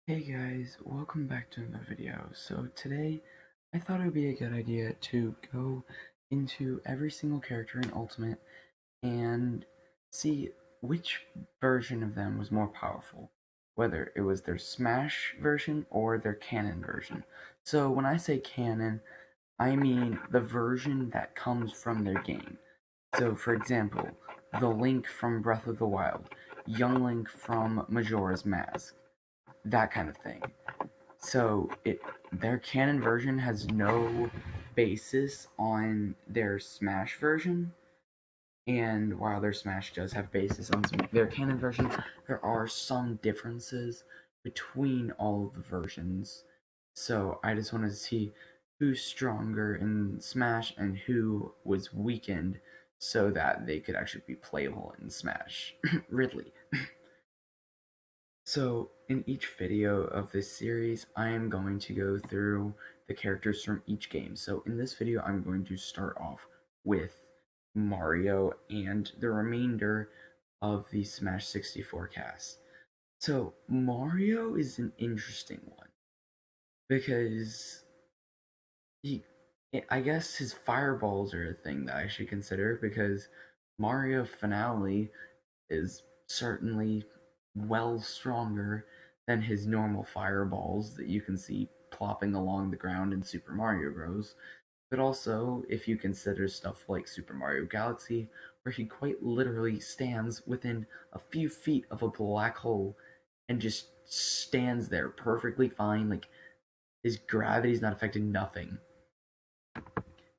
Hey guys, welcome back to another video. So today, I thought it would be a good idea to go into every single character in Ultimate and see which version of them was more powerful, whether it was their Smash version or their Canon version. So when I say Canon, I mean the version that comes from their game. So for example, the Link from Breath of the Wild, Young Link from Majora's Mask, that kind of thing. So their canon version has no basis on their Smash version, and while their Smash does have basis on their canon version, there are some differences between all of the versions. So I just wanted to see who's stronger in Smash and who was weakened so that they could actually be playable in Smash. Ridley. So, in each video of this series, I am going to go through the characters from each game. So, in this video, I'm going to start off with Mario and the remainder of the Smash 64 cast. So, Mario is an interesting one because he, I guess his fireballs are a thing that I should consider because Mario Finale is certainly well stronger than his normal fireballs that you can see plopping along the ground in Super Mario Bros. But also, if you consider stuff like Super Mario Galaxy, where he quite literally stands within a few feet of a black hole and just stands there perfectly fine, like his gravity's not affecting nothing.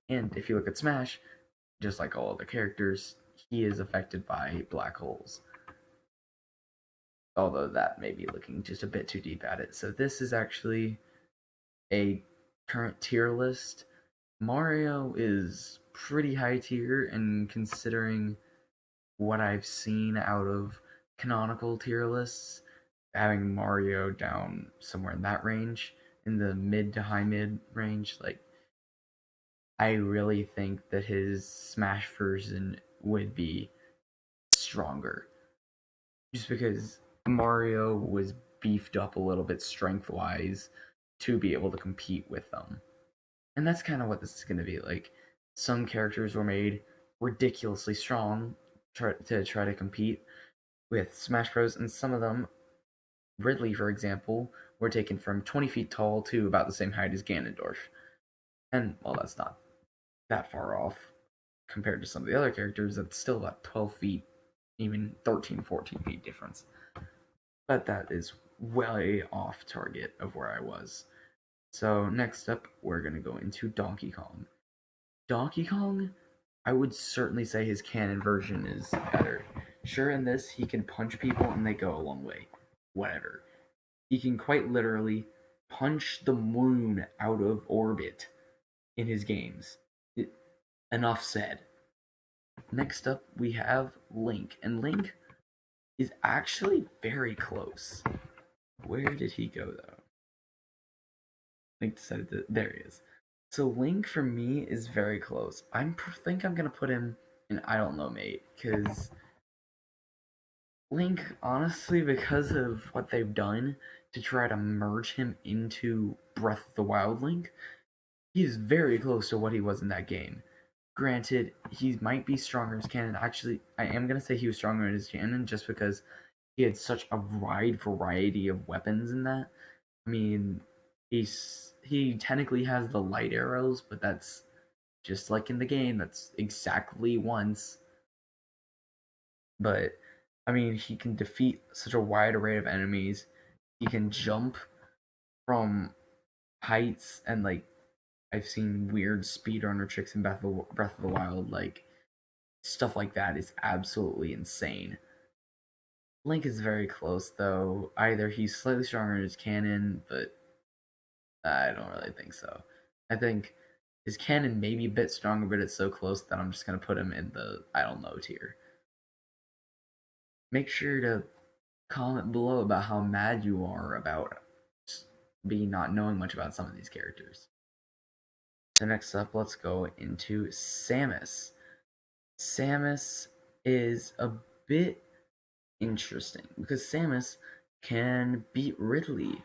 And if you look at Smash, just like all other characters, he is affected by black holes, although that may be looking just a bit too deep at it. So this is actually a current tier list. Mario is pretty high tier, and considering what I've seen out of canonical tier lists, having Mario down somewhere in that range, in the mid to high mid range, like I really think that his Smash version would be stronger. Just because Mario was beefed up a little bit strength wise to be able to compete with them. And that's kind of what this is going to be like. Some characters were made ridiculously strong to try to compete with Smash Bros, and some of them, Ridley for example, were taken from 20 feet tall to about the same height as Ganondorf. And, well, that's not that far off compared to some of the other characters. That's still about 12 feet, even 13, 14 feet difference. But that is way off target of where I was. So next up, we're going to go into Donkey Kong. Donkey Kong, I would certainly say his canon version is better. Sure, in this, he can punch people and they go a long way. Whatever. He can quite literally punch the moon out of orbit in his games. Enough said. Next up, we have Link. And Link is actually very close. Where did he go, though? Link decided to. There he is. So Link for me is very close. Think I'm gonna put him in I don't know, mate, because Link, honestly, because of what they've done to try to merge him into Breath of the Wild Link, he's very close to what he was in that game. Granted, he might be stronger in his canon. Actually, I am gonna say he was stronger in his canon just because he had such a wide variety of weapons in that. I mean, he technically has the light arrows, but that's just like in the game. That's exactly once. But I mean, he can defeat such a wide array of enemies. He can jump from heights, and like I've seen weird speedrunner tricks in Breath of the Wild. Like stuff like that is absolutely insane. Link is very close though. Either he's slightly stronger in his canon, but I don't really think so. I think his canon may be a bit stronger, but it's so close that I'm just gonna put him in the I don't know tier. Make sure to comment below about how mad you are about me not knowing much about some of these characters. So next up, let's go into Samus. Samus is a bit interesting because Samus can beat Ridley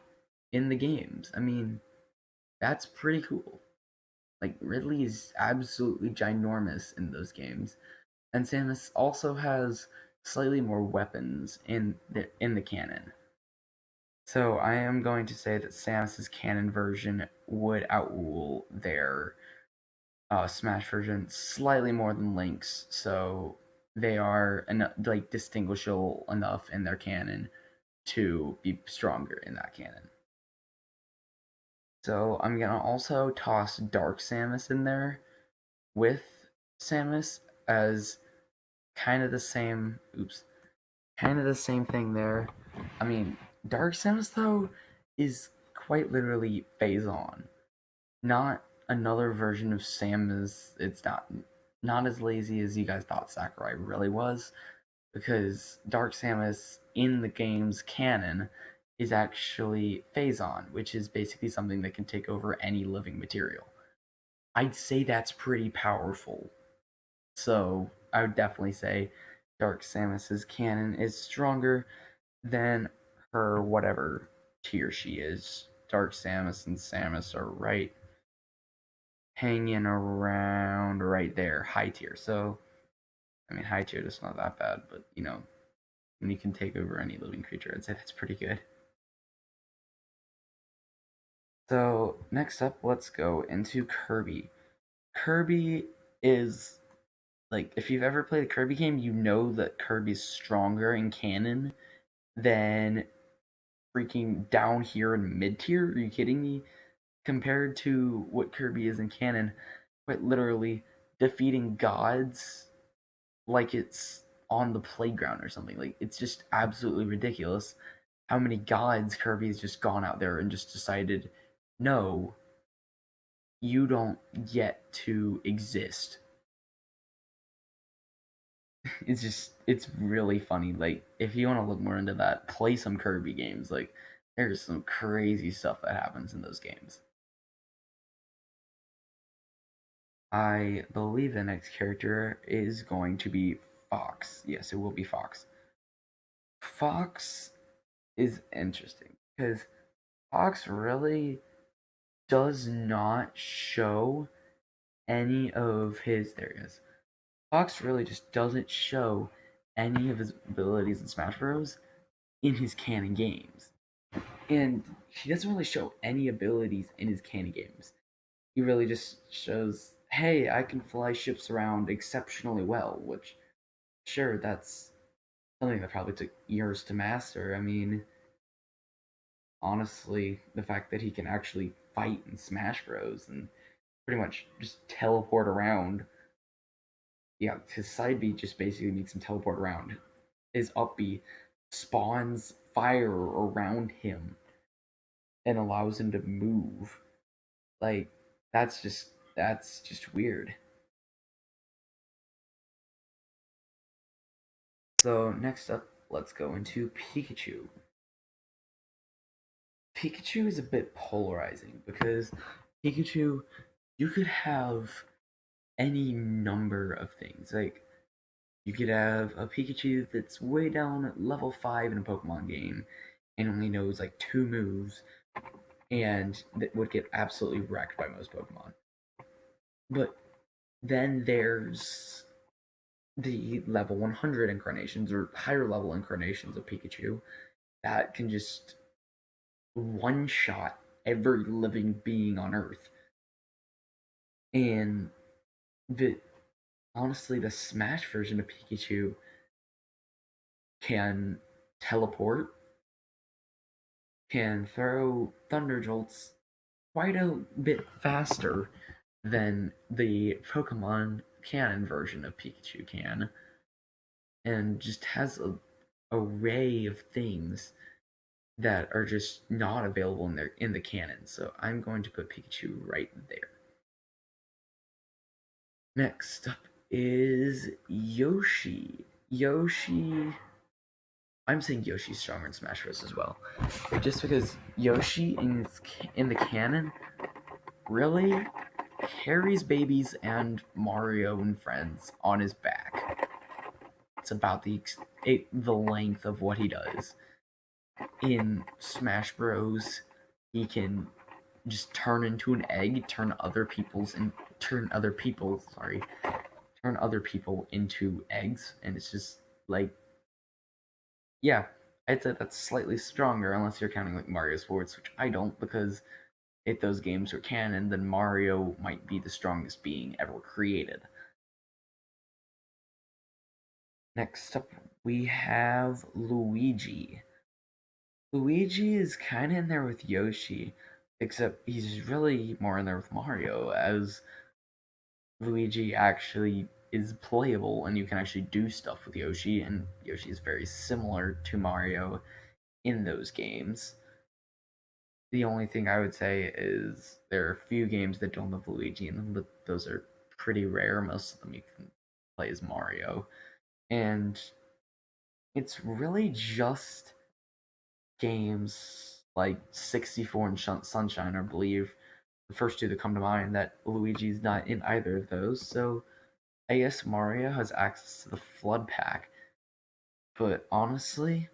in the games. I mean, that's pretty cool. Like Ridley is absolutely ginormous in those games, and Samus also has slightly more weapons in the canon. So I am going to say that Samus's canon version would outrule their Smash version slightly more than Link's. So they are like distinguishable enough in their canon to be stronger in that canon. So I'm gonna also toss Dark Samus in there with Samus as kind of the same. Oops, kind of the same thing there. I mean, Dark Samus though is quite literally phase on, not another version of Samus. It's not as lazy as you guys thought Sakurai really was, because Dark Samus in the game's canon is actually Phazon, which is basically something that can take over any living material. I'd say that's pretty powerful. So I would definitely say Dark Samus's canon is stronger than her whatever tier she is. Dark Samus and Samus are right hanging around right there, high tier. So I mean, high tier is not that bad, but when you can take over any living creature, I'd say that's pretty good. So next up, let's go into Kirby. Kirby is like, if you've ever played a Kirby game, you know that Kirby's stronger in canon than freaking down here in mid tier. Are you kidding me? Compared to what Kirby is in canon, quite literally defeating gods like it's on the playground or something. Like, it's just absolutely ridiculous how many gods Kirby's just gone out there and just decided, no, you don't get to exist. It's really funny. Like, if you want to look more into that, play some Kirby games. Like, there's some crazy stuff that happens in those games. I believe the next character is going to be Fox. Yes, it will be Fox. Fox is interesting because Fox really does not show any of his. There he is. Fox really just doesn't show any of his abilities in Smash Bros. In his canon games. And he doesn't really show any abilities in his canon games. He really just shows, hey, I can fly ships around exceptionally well, which, sure, that's something that probably took years to master. I mean, honestly, the fact that he can actually fight in Smash Bros. And pretty much just teleport around. Yeah, his side B just basically makes him teleport around. His up B spawns fire around him and allows him to move. Like, that's just weird. So next up, let's go into Pikachu. Pikachu is a bit polarizing because Pikachu, you could have any number of things. Like, you could have a Pikachu that's way down at level 5 in a Pokemon game and only knows like two moves and that would get absolutely wrecked by most Pokemon. But then there's the level 100 incarnations or higher level incarnations of Pikachu that can just one shot every living being on Earth. And the honestly, the Smash version of Pikachu can teleport, can throw Thunder Jolts quite a bit faster than the Pokemon canon version of Pikachu can, and just has a array of things that are just not available in the canon. So I'm going to put Pikachu right there. Next up is Yoshi. I'm saying Yoshi's stronger in Smash Bros. As well, just because Yoshi in the canon really carries babies and Mario and friends on his back. It's about the length of what he does. In Smash Bros., he can just turn into an egg, turn other people into eggs, and it's just like, yeah, I'd say that's slightly stronger unless you're counting like Mario Sports, which I don't, because if those games were canon, then Mario might be the strongest being ever created. Next up, we have Luigi. Luigi is kind of in there with Yoshi, except he's really more in there with Mario, as Luigi actually is playable and you can actually do stuff with Yoshi, and Yoshi is very similar to Mario in those games. The only thing I would say is there are a few games that don't have Luigi in them, but those are pretty rare. Most of them you can play as Mario. And it's really just games like 64 and Sunshine, I believe, the first two that come to mind, that Luigi's not in either of those. So I guess Mario has access to the Flood Pack. But honestly,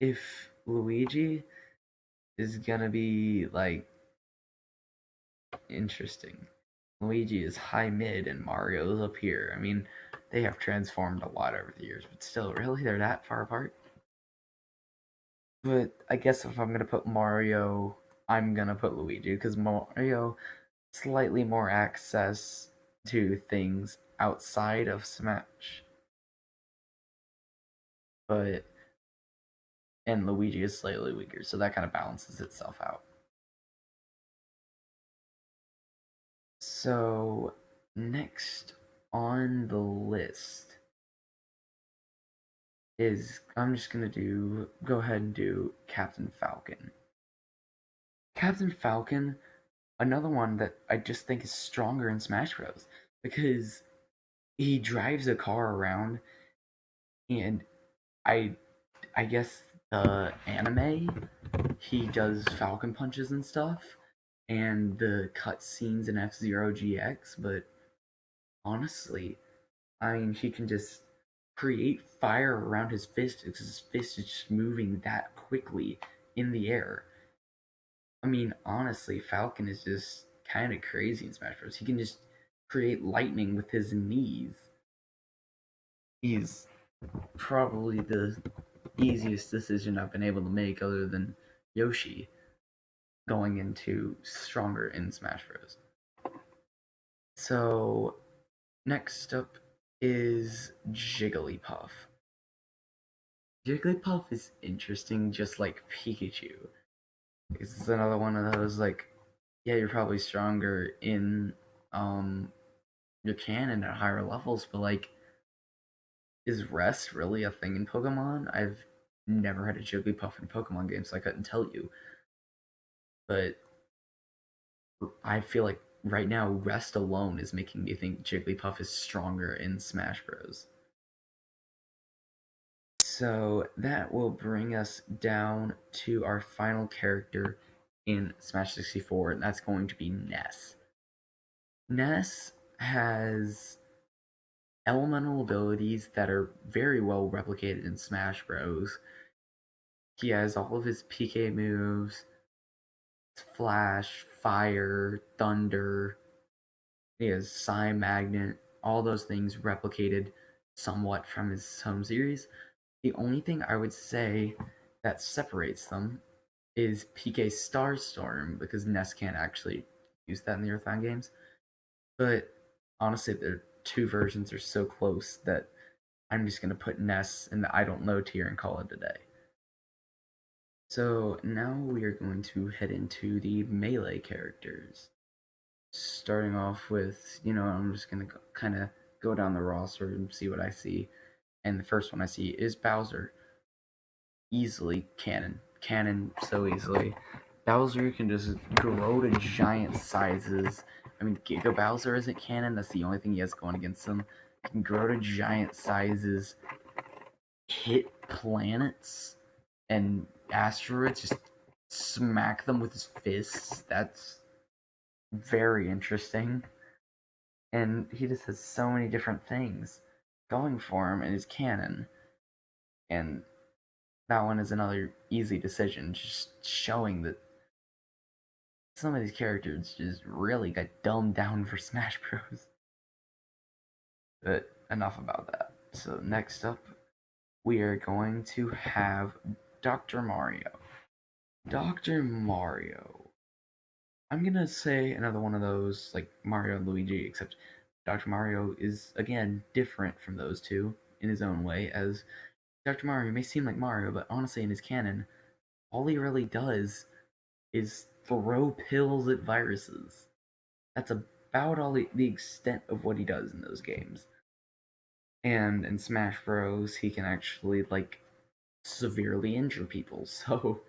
if Luigi is gonna be like interesting, Luigi is high mid and Mario is up here. I mean, they have transformed a lot over the years, but still, really, they're that far apart? But I guess if I'm gonna put Mario, I'm gonna put Luigi, because Mario slightly more access to things outside of Smash, but and Luigi is slightly weaker, so that kind of balances itself out. So next on the list is, I'm just gonna go ahead and do Captain Falcon. Captain Falcon, another one that I just think is stronger in Smash Bros. Because he drives a car around, and I I guess the anime, he does Falcon punches and stuff, and the cutscenes in F-Zero GX, but honestly, I mean, he can just create fire around his fist because his fist is just moving that quickly in the air. I mean, honestly, Falcon is just kind of crazy in Smash Bros. He can just create lightning with his knees. He's probably the easiest decision I've been able to make, other than Yoshi going into stronger in Smash Bros. So next up is Jigglypuff. Jigglypuff is interesting, just like Pikachu. It's another one of those, like, yeah, you're probably stronger in your canon at higher levels, but like, is rest really a thing in Pokemon? I've never had a Jigglypuff in a Pokemon game, so I couldn't tell you. But I feel like right now, rest alone is making me think Jigglypuff is stronger in Smash Bros. So that will bring us down to our final character in Smash 64, and that's going to be Ness. Ness has elemental abilities that are very well replicated in Smash Bros. He has all of his PK moves, Flash, Fire, Thunder. He has Psy Magnet, all those things replicated somewhat from his home series. The only thing I would say that separates them is PK Starstorm, because Ness can't actually use that in the Earthbound games. But honestly, their two versions are so close that I'm just gonna put Ness in the I don't know tier and call it a day. So now we are going to head into the melee characters. Starting off with, I'm just gonna kind of go down the roster and see what I see. And the first one I see is Bowser. Easily canon. Canon so easily. Bowser can just grow to giant sizes. I mean, Giga Bowser isn't canon, that's the only thing he has going against him. He can grow to giant sizes, hit planets and asteroids, just smack them with his fists. That's very interesting. And he just has so many different things going for him in his canon. And that one is another easy decision, just showing that some of these characters just really got dumbed down for Smash Bros. But enough about that. So next up, we are going to have Dr. Mario. Dr. Mario. I'm gonna say another one of those like Mario and Luigi, except Dr. Mario is again different from those two in his own way, as Dr. Mario may seem like Mario, but honestly in his canon, all he really does is throw pills at viruses. That's about all the extent of what he does in those games. And in Smash Bros, he can actually like severely injure people. So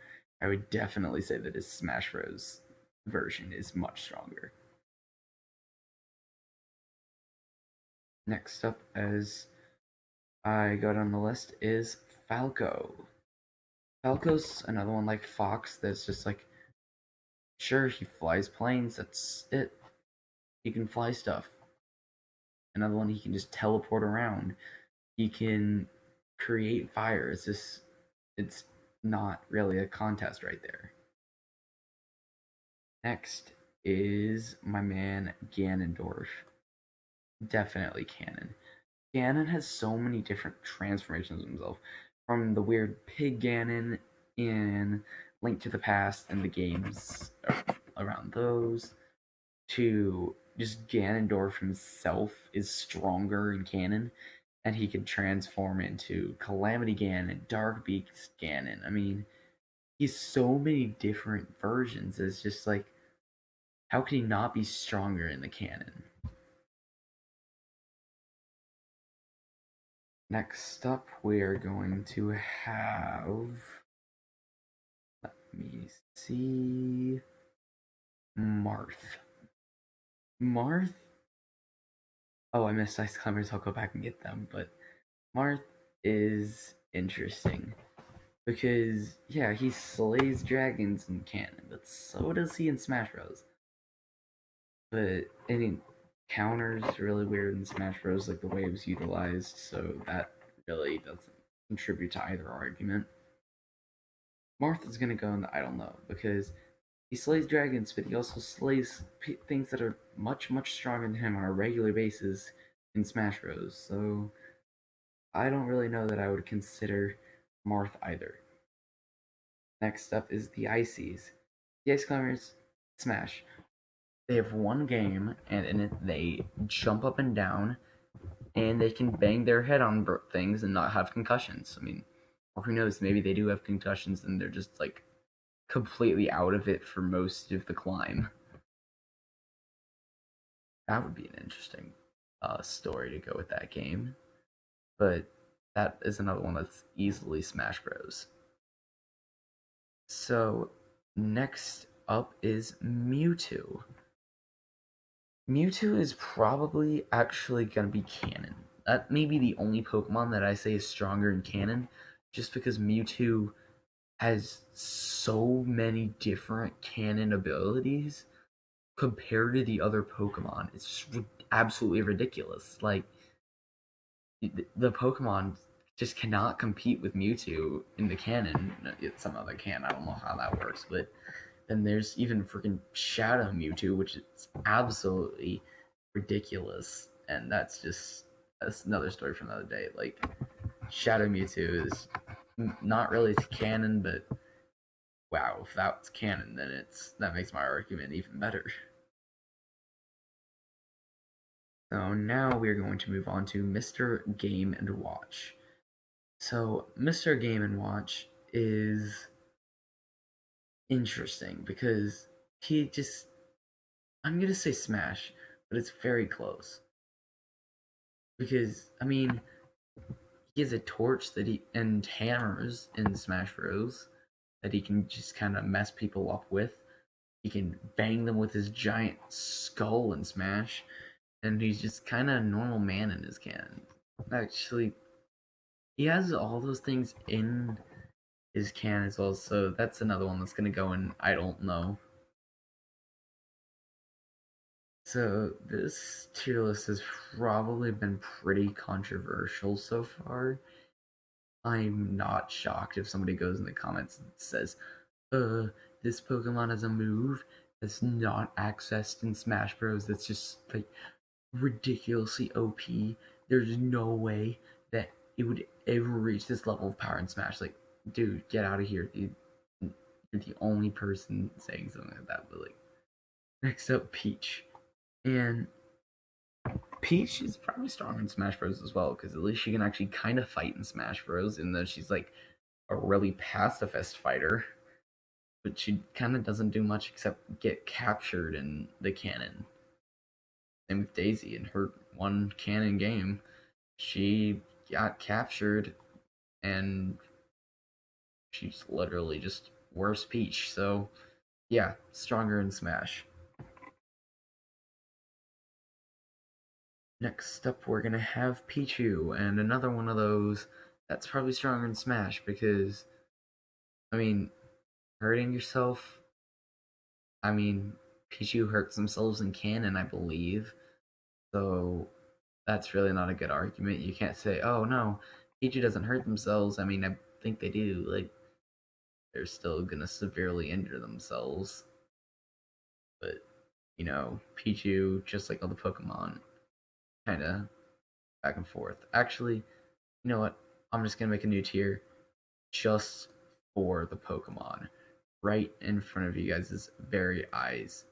I would definitely say that his Smash Bros version is much stronger. Next up, as I go down the list, is Falco. Falco's another one like Fox that's just like, sure, he flies planes, that's it. He can fly stuff. Another one, he can just teleport around. He can create fire. It's not really a contest right there. Next is my man Ganondorf. Definitely Canon. Ganon has so many different transformations of himself, from the weird pig Ganon in Link to the Past and the games around those, to just Ganondorf himself is stronger in canon, and he can transform into Calamity Ganon, Dark Beast Ganon. I mean, he's so many different versions. It's just like, how can he not be stronger in the canon? Next up, we are going to have. Let me see. Marth. Marth. Oh, I missed Ice Climbers. I'll go back and get them. But Marth is interesting because, yeah, he slays dragons in canon, but so does he in Smash Bros. But any counters really weird in Smash Bros. Like the way it was utilized, so that really doesn't contribute to either argument. Marth is gonna go in the I don't know because he slays dragons, but he also slays things that are much stronger than him on a regular basis in Smash Bros. So I don't really know that I would consider Marth either. Next up is the Ices. The Ice Climbers, Smash. They have one game, and in it they jump up and down, and they can bang their head on things and not have concussions. I mean, or who knows? Maybe they do have concussions, and they're just like completely out of it for most of the climb. That would be an interesting story to go with that game. But that is another one that's easily Smash Bros. So next up is Mewtwo. Mewtwo is probably actually gonna be canon. That may be the only Pokemon that I say is stronger in canon, just because Mewtwo has so many different canon abilities compared to the other Pokemon. It's just absolutely ridiculous. Like the Pokemon just cannot compete with Mewtwo in the canon. Some other can. I don't know how that works, but then there's even freaking Shadow Mewtwo, which is absolutely ridiculous, and that's another story for another day. Like Shadow Mewtwo is not really canon, but wow, if that's canon, then that makes my argument even better. So now we're going to move on to Mr. Game and Watch. So Mr. Game and Watch is interesting because he just I'm gonna say Smash, but it's very close. Because I mean, he has a torch that he and hammers in Smash Bros. That he can just kind of mess people up with. He can bang them with his giant skull in Smash, and he's just kind of a normal man in his canon. Actually, he has all those things in his canon as well, so that's another one that's gonna go in I don't know. So this tier list has probably been pretty controversial so far. I'm not shocked if somebody goes in the comments and says, uh, this Pokemon has a move that's not accessed in Smash Bros. That's just like ridiculously OP. There's no way that it would ever reach this level of power in Smash. Like, dude, get out of here. You're the only person saying something like that. But like, next up, Peach. And Peach is probably stronger in Smash Bros. As well, because at least she can actually kind of fight in Smash Bros. Even though she's like a really pacifist fighter, but she kind of doesn't do much except get captured in the canon. Same with Daisy in her one canon game. She got captured and she's literally just worse Peach. So, yeah, stronger in Smash. Next up, we're gonna have Pichu, and another one of those that's probably stronger in Smash because, I mean, hurting yourself. I mean, Pichu hurts themselves in canon, I believe. So that's really not a good argument. You can't say, "Oh no, Pichu doesn't hurt themselves." I mean, I think they do. Like, they're still gonna severely injure themselves. But Pichu, just like all the Pokemon, kind of back and forth. Actually, you know what? I'm just gonna make a new tier just for the Pokemon, right in front of you guys' very eyes.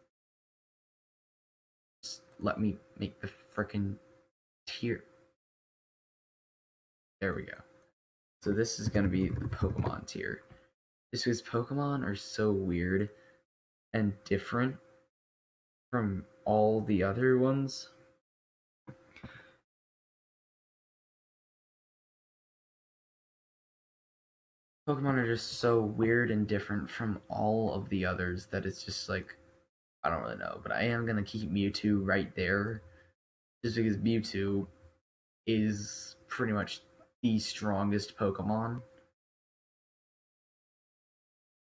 Just let me make the freaking tier. There we go. So this is gonna be the Pokemon tier. Just because Pokemon are so weird and different from all the other ones. Pokemon are just so weird and different from all of the others that it's just like, I don't really know. But I am gonna keep Mewtwo right there, just because Mewtwo is pretty much the strongest Pokemon.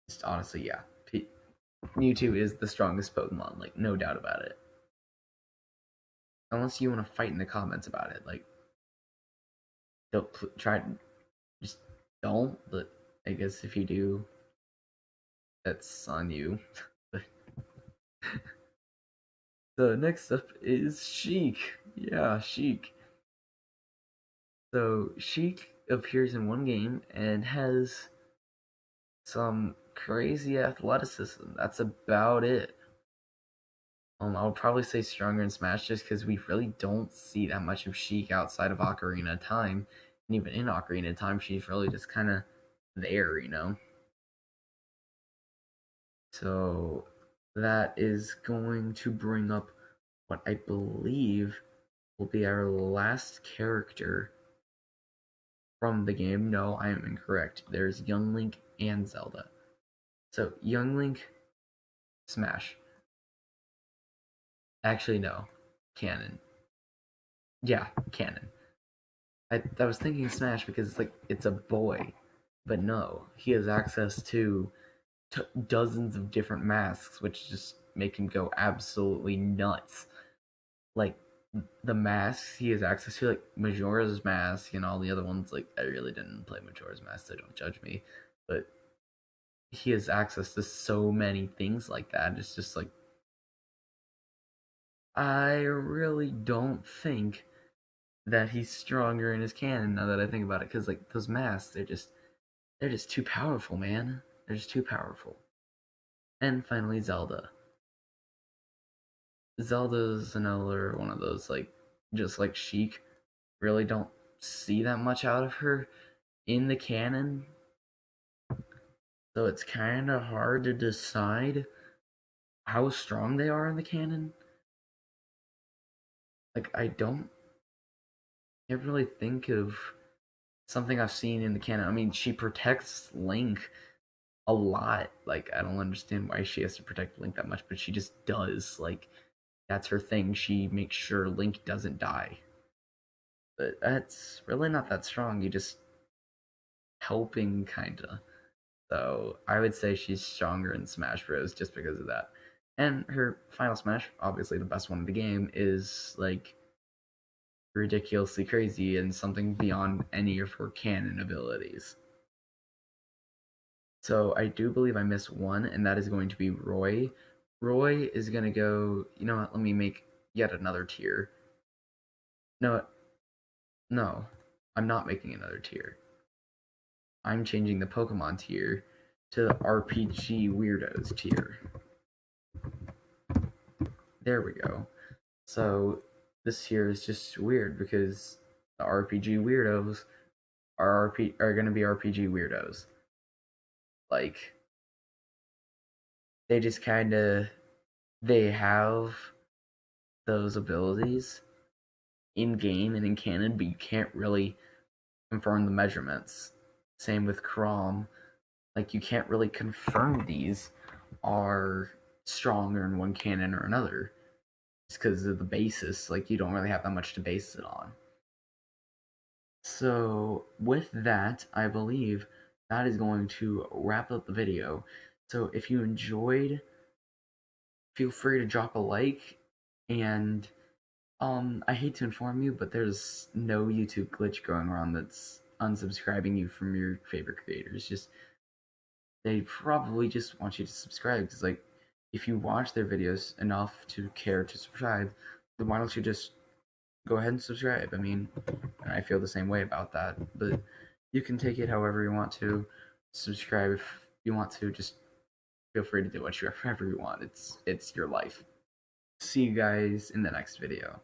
Just honestly, yeah, Mewtwo is the strongest Pokemon, like no doubt about it. Unless you want to fight in the comments about it, like don't try, just don't. But I guess if you do, that's on you. The next up is Chic. Yeah, Chic. So Chic appears in one game and has some crazy athleticism. That's about it. I would probably say stronger in Smash just because we really don't see that much of Chic outside of Ocarina of Time. And even in Ocarina of Time, she's really just kind of there. So that is going to bring up what I believe will be our last character from the game. No, I am incorrect. There's Young Link and Zelda. So Young Link, Smash. Actually, no, Canon. Yeah, Canon. I was thinking Smash because it's a boy, but no, he has access to dozens of different masks, which just make him go absolutely nuts. Like the masks he has access to, like Majora's Mask and all the other ones. Like I really didn't play Majora's Mask, so don't judge me. But he has access to so many things like that. It's just like I really don't think that he's stronger in his canon now that I think about it, because like those masks, they're just too powerful, man. They're just too powerful. And finally, Zelda. Zelda's another one of those, like, just like Chic, really don't see that much out of her in the canon, so it's kind of hard to decide how strong they are in the canon. Like, I can't really think of something I've seen in the canon. I mean, she protects Link a lot. Like, I don't understand why she has to protect Link that much, but she just does. Like, that's her thing. She makes sure Link doesn't die. But that's really not that strong. You just helping, kinda. So I would say she's stronger in Smash Bros. Just because of that. And her final Smash, obviously the best one in the game, is like ridiculously crazy and something beyond any of her canon abilities. So I do believe I missed one, and that is going to be Roy. Roy is going to go, you know what, let me make yet another tier. No, no, I'm not making another tier. I'm changing the Pokemon tier to the RPG Weirdos tier. There we go. So this tier is just weird because the RPG Weirdos are going to be RPG Weirdos. Like, they just kind of, they have those abilities in game and in canon, but you can't really confirm the measurements. Same with Crom. Like, you can't really confirm these are stronger in one canon or another. Just because of the basis. Like, you don't really have that much to base it on. So, with that, I believe that is going to wrap up the video. So, if you enjoyed, feel free to drop a like. And I hate to inform you, but there's no YouTube glitch going around that's unsubscribing you from your favorite creators. Just they probably just want you to subscribe because, like, if you watch their videos enough to care to subscribe, then why don't you just go ahead and subscribe? I mean, I feel the same way about that, but you can take it however you want to. Subscribe if you want to. Just feel free to do whatever you want. It's your life. See you guys in the next video.